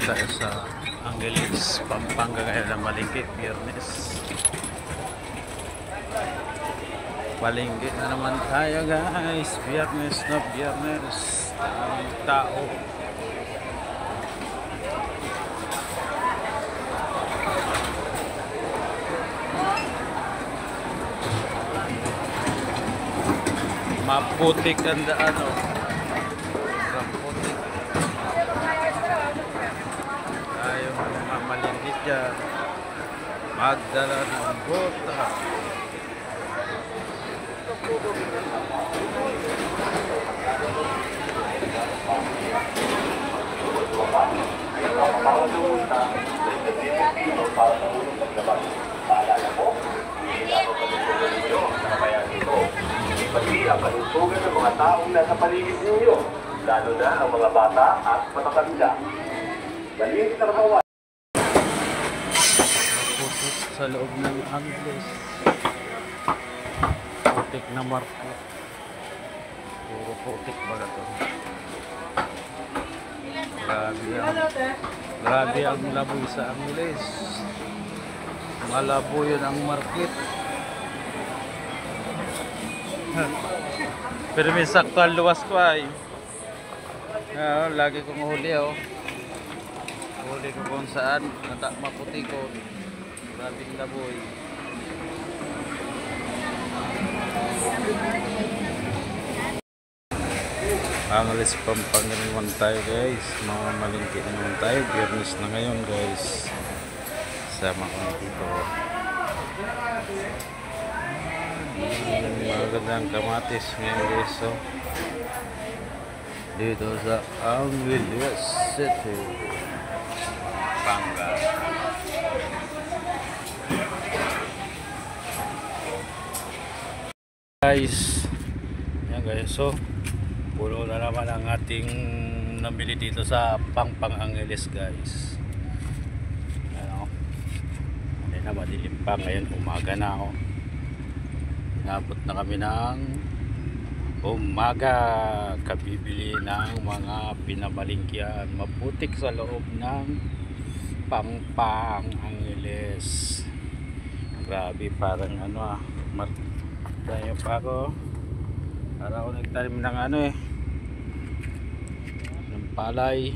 tayo sa Angeles, Pampanga ngayon ng Malingki, Biyernes. Palingki na naman tayo guys, Biyernes na Biyernes. Daming tao. Maputik ang daan, oh. Maputik. Ayaw mga malingkit dyan. Magdala ng bota. Pati ang kalusugan ng mga taong nasa paligid ninyo, lalo na ang mga bata at matatanda. Galing sa kawan. Putik sa loob ng Angeles. Putik na marko. Puro putik ba ito? Grabe ang laboy sa Angeles. Malabo yun ang market. Pero may sakto ang luwas ko ay. Lagi kong huli, oh. Huli ko kung saan maputi ko. Grabing laboy. Angeles, Pampanga naman tayo guys. Mga malingki naman tayo. Biyernes na ngayon guys. Sama ko dito. Magandang kamatis ngayon guys, so dito sa Angeles City, Pampanga. Guys, yan guys, so puno na naman ang ating nabili dito sa Pampanga Angeles guys. Ano, hindi na madilim pa ngayon, umaga na ako. Nabot na kami ng umaga, kabibili ng mga pinamalingkian. Maputik sa loob ng Pampanga Angeles. Grabe, parang ano tayo pa ako. Para ako nagtanim ng ano ng palay.